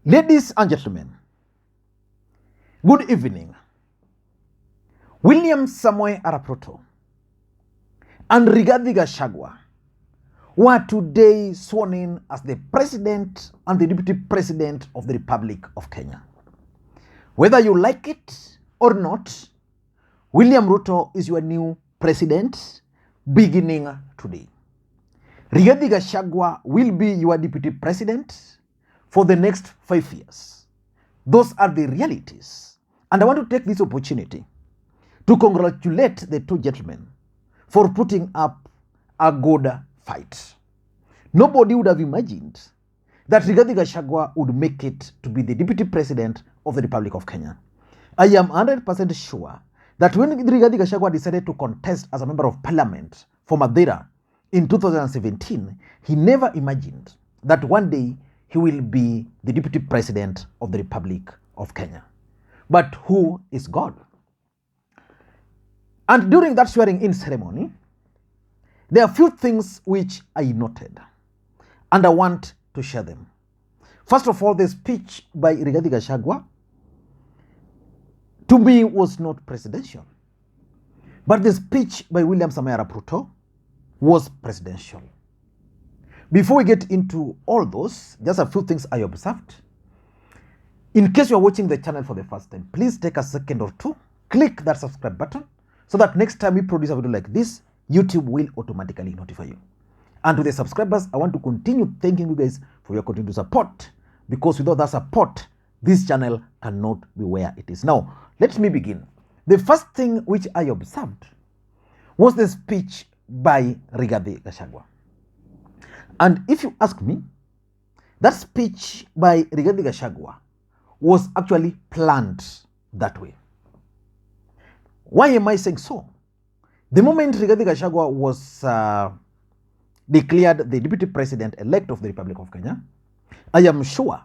Ladies and gentlemen, good evening. William Samoei Arap Ruto and Rigathi Gachagua were today sworn in as the President and the Deputy President of the Republic of Kenya. Whether you like it or not, William Ruto is your new President beginning today. Rigathi Gachagua will be your Deputy President for the next 5 years. Those are the realities. And I want to take this opportunity to congratulate the two gentlemen for putting up a good fight. Nobody would have imagined that Rigathi Gachagua would make it to be the Deputy President of the Republic of Kenya. I am 100% sure that when Rigathi Gachagua decided to contest as a member of parliament for Madeira in 2017, he never imagined that one day he will be the Deputy President of the Republic of Kenya. But who is God? And during that swearing-in ceremony, there are a few things which I noted, and I want to share them. First of all, the speech by Rigathi Gachagua, to me, was not presidential. But the speech by William Samoei Arap Ruto was presidential. Before we get into all those, just a few things I observed. In case you are watching the channel for the first time, please take a second or two, click that subscribe button, so that next time we produce a video like this, YouTube will automatically notify you. And to the subscribers, I want to continue thanking you guys for your continued support, because without that support, this channel cannot be where it is. Now, let me begin. The first thing which I observed was the speech by Rigathi Gachagua. And if you ask me, that speech by Rigathi Gachagua was actually planned that way. Why am I saying so? The moment Rigathi Gachagua was declared the Deputy President-elect of the Republic of Kenya, I am sure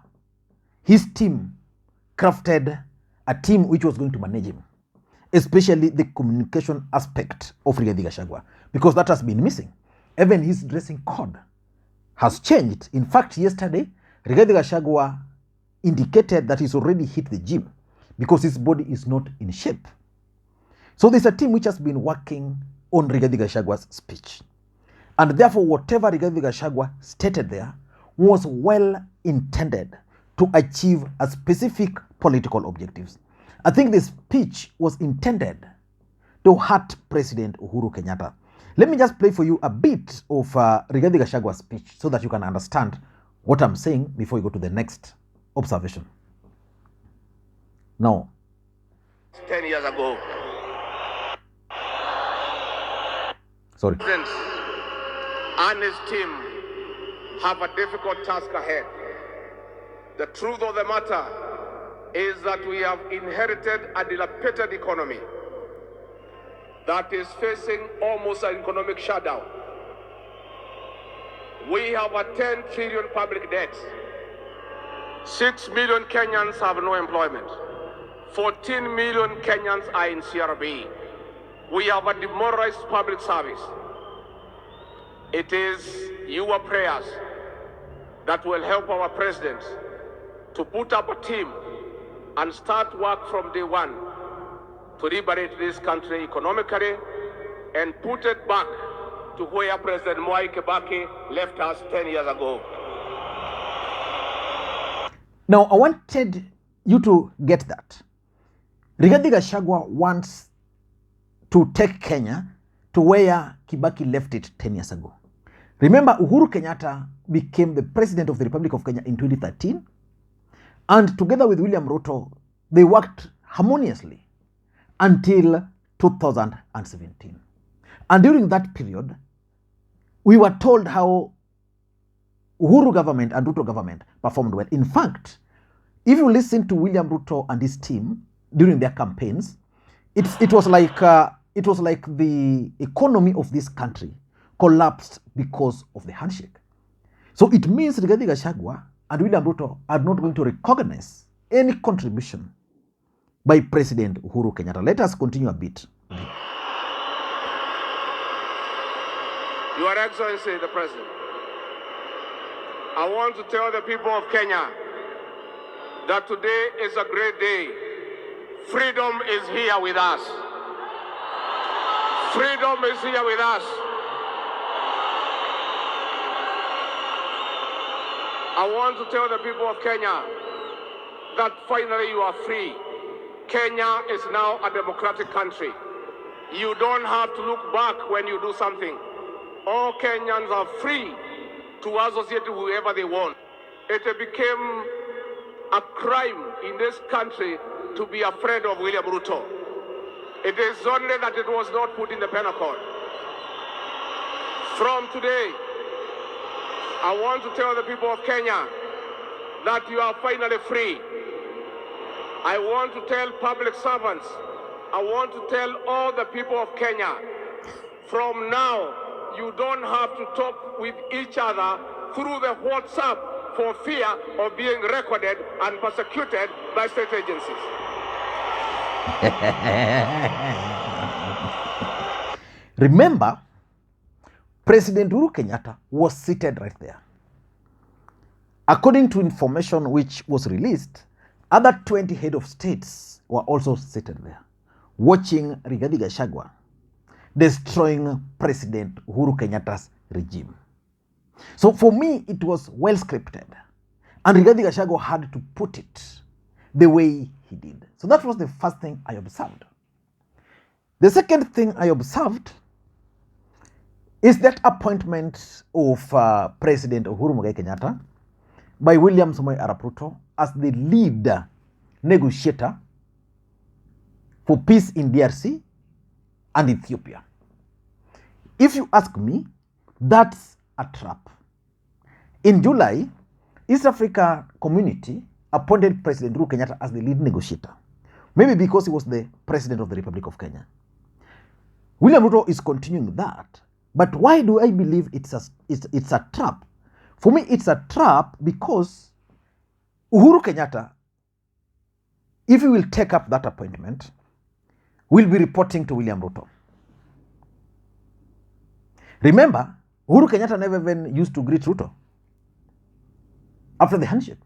his team crafted a team which was going to manage him, especially the communication aspect of Rigathi Gachagua, because that has been missing. Even his dressing code has changed. In fact, yesterday, Rigathi Gachagua indicated that he's already hit the gym because his body is not in shape. So there's a team which has been working on Rigathi Gachagua's speech. And therefore, whatever Rigathi Gachagua stated there was well intended to achieve a specific political objectives. I think the speech was intended to hurt President Uhuru Kenyatta. Let me just play for you a bit of Rigathi Gachagua's speech so that you can understand what I'm saying before we go to the next observation. Now, 10 years ago, sorry. President and his team have a difficult task ahead. The truth of the matter is that we have inherited a dilapidated economy that is facing almost an economic shutdown. We have a 10 trillion public debt. 6 million Kenyans have no employment. 14 million Kenyans are in CRB. We have a demoralized public service. It is your prayers that will help our president to put up a team and start work from day one to liberate this country economically and put it back to where President Mwai Kibaki left us 10 years ago. Now, I wanted you to get that. Rigathi Gachagua wants to take Kenya to where Kibaki left it 10 years ago. Remember, Uhuru Kenyatta became the President of the Republic of Kenya in 2013, and together with William Ruto, they worked harmoniously until 2017. And during that period, we were told how Uhuru government and Ruto government performed well. In fact, if you listen to William Ruto and his team during their campaigns, it was like the economy of this country collapsed because of the handshake. So it means Rigathi Gachagua and William Ruto are not going to recognize any contribution by President Uhuru Kenyatta. Let us continue a bit. Your Excellency, the President, I want to tell the people of Kenya that today is a great day. Freedom is here with us. Freedom is here with us. I want to tell the people of Kenya that finally you are free. Kenya is now a democratic country. You don't have to look back when you do something. All Kenyans are free to associate with whoever they want. It became a crime in this country to be afraid of William Ruto. It is only that it was not put in the penal code. From today, I want to tell the people of Kenya that you are finally free. I want to tell public servants, I want to tell all the people of Kenya, from now, you don't have to talk with each other through the WhatsApp for fear of being recorded and persecuted by state agencies. Remember, President Uhuru Kenyatta was seated right there. According to information which was released, other 20 head of states were also seated there, watching Rigathi Gachagua destroying President Uhuru Kenyatta's regime. So for me, it was well scripted. And Rigathi Gachagua had to put it the way he did. So that was the first thing I observed. The second thing I observed is that appointment of President Uhuru Kenyatta by William Samoei Arap Ruto as the lead negotiator for peace in DRC and Ethiopia. If you ask me, that's a trap. In July, East Africa Community appointed President Uhuru Kenyatta as the lead negotiator, maybe because he was the president of the Republic of Kenya. William Ruto is continuing that. But why do I believe it's a trap? For me, it's a trap because Uhuru Kenyatta, if he will take up that appointment, will be reporting to William Ruto. Remember, Uhuru Kenyatta never even used to greet Ruto after the handshake.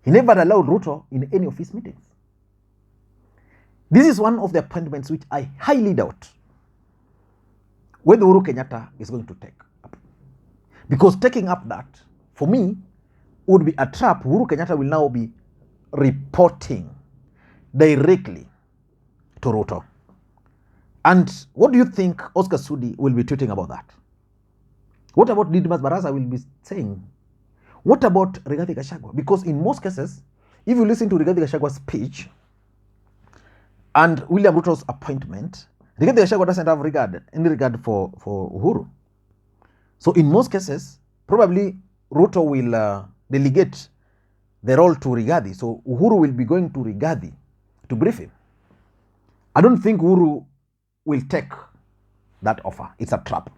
He never allowed Ruto in any of his meetings. This is one of the appointments which I highly doubt whether Uhuru Kenyatta is going to take up. Because taking up that, for me, would be a trap. Uhuru Kenyatta will now be reporting directly to Ruto. And what do you think Oscar Sudi will be tweeting about that? What about Didmas Barasa will be saying? What about Rigathi Gachagua? Because in most cases, if you listen to Rigathi Gachagua's speech and William Ruto's appointment, Rigathi Gachagua doesn't have any regard for Uhuru. So in most cases, probably Ruto will delegate the role to Rigathi. So Uhuru will be going to Rigathi to brief him. I don't think Uhuru will take that offer. It's a trap.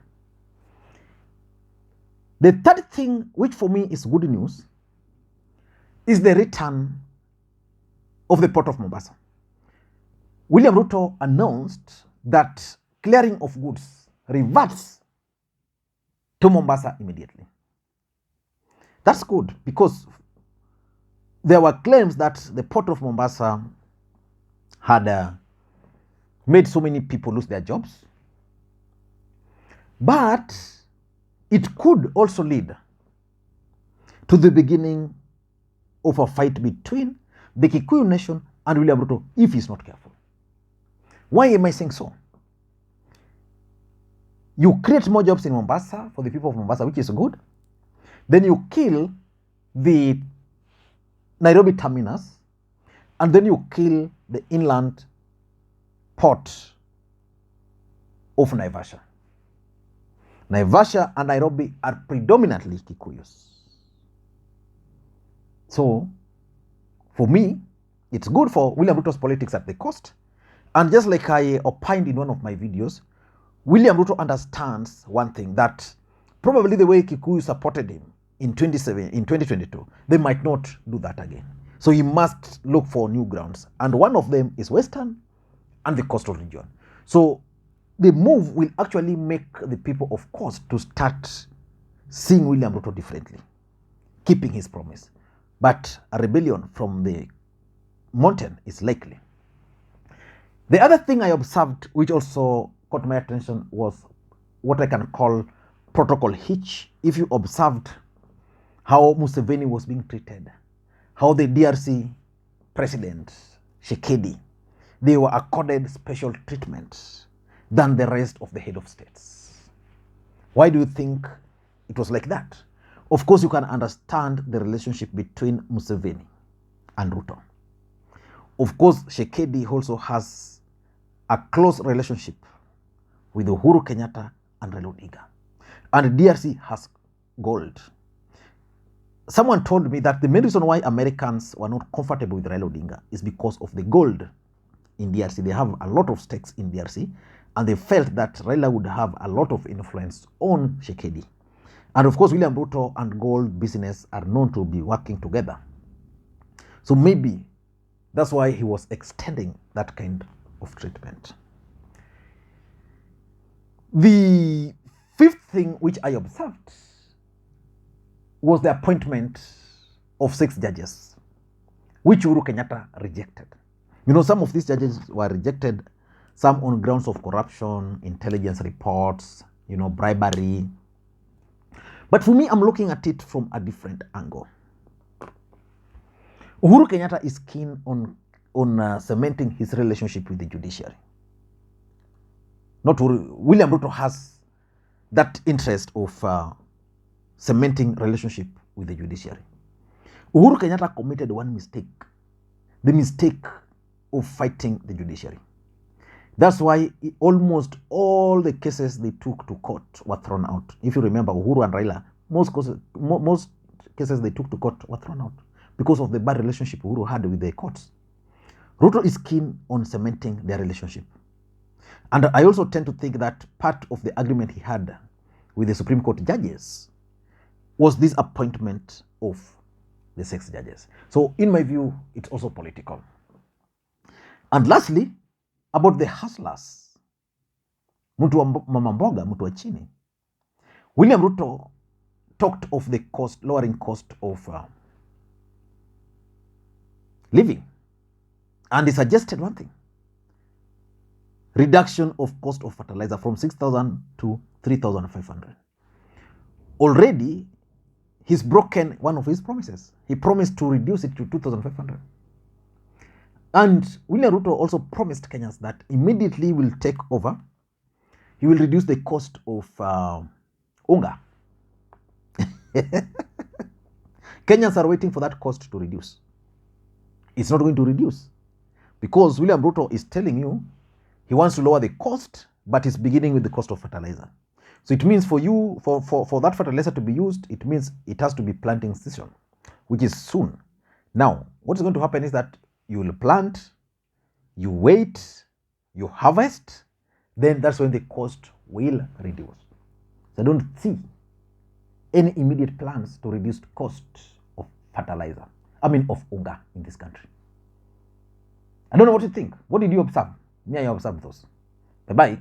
The third thing, which for me is good news, is the return of the port of Mombasa. William Ruto announced that clearing of goods reverts to Mombasa immediately. That's good because there were claims that the port of Mombasa had made so many people lose their jobs. But it could also lead to the beginning of a fight between the Kikuyu nation and William Ruto if he's not careful. Why am I saying so? You create more jobs in Mombasa for the people of Mombasa, which is good. Then you kill the Nairobi terminus, and then you kill the inland port of Naivasha. Naivasha and Nairobi are predominantly Kikuyus. So, for me, it's good for William Ruto's politics at the coast. And just like I opined in one of my videos, William Ruto understands one thing, that probably the way Kikuyu supported him in 2022, they might not do that again. So he must look for new grounds. And one of them is Western and the coastal region. So the move will actually make the people of coast to start seeing William Ruto differently, keeping his promise. but a rebellion from the mountain is likely. The other thing I observed, which also caught my attention, was what I can call protocol hitch. If you observed how Museveni was being treated, how the DRC president, Shekedi, they were accorded special treatment than the rest of the head of states. Why do you think it was like that? Of course, you can understand the relationship between Museveni and Ruto. Of course, Shekedi also has a close relationship with Uhuru Kenyatta and Raila Odinga. And DRC has gold. Someone told me that the main reason why Americans were not comfortable with Raila Odinga is because of the gold in DRC. They have a lot of stakes in DRC, and they felt that Raila would have a lot of influence on Shekedi. And of course, William Ruto and gold business are known to be working together. So maybe that's why he was extending that kind of treatment. The fifth thing which I observed was the appointment of 6 judges, which Uhuru Kenyatta rejected. You know, some of these judges were rejected, some on grounds of corruption, intelligence reports, bribery. But for me, I'm looking at it from a different angle. Uhuru Kenyatta is keen on cementing his relationship with the judiciary. Not William Ruto has that interest of cementing relationship with the judiciary. Uhuru Kenyatta committed one mistake, the mistake of fighting the judiciary. That's why almost all the cases they took to court were thrown out. If you remember, Uhuru and Raila, most cases they took to court were thrown out because of the bad relationship Uhuru had with the courts. Ruto is keen on cementing their relationship. And I also tend to think that part of the agreement he had with the Supreme Court judges was this appointment of the 6 judges. So in my view, it's also political. And lastly, about the hustlers, mtu wa mama mboga, mtu wa chini. William Ruto talked of the cost, lowering cost of living. And he suggested one thing, reduction of cost of fertilizer from 6,000 to 3,500. Already, he's broken one of his promises. He promised to reduce it to 2,500. And William Ruto also promised Kenyans that immediately will take over, he will reduce the cost of unga. Kenyans are waiting for that cost to reduce. It's not going to reduce because William Ruto is telling you he wants to lower the cost, but it's beginning with the cost of fertilizer. So it means for you, for that fertilizer to be used, it means it has to be planting season, which is soon. Now, what's going to happen is that you will plant, you wait, you harvest, then that's when the cost will reduce. So I don't see any immediate plans to reduce cost of fertilizer, of unga in this country. I don't know what you think. What did you observe? Me, I observed those. Bye-bye.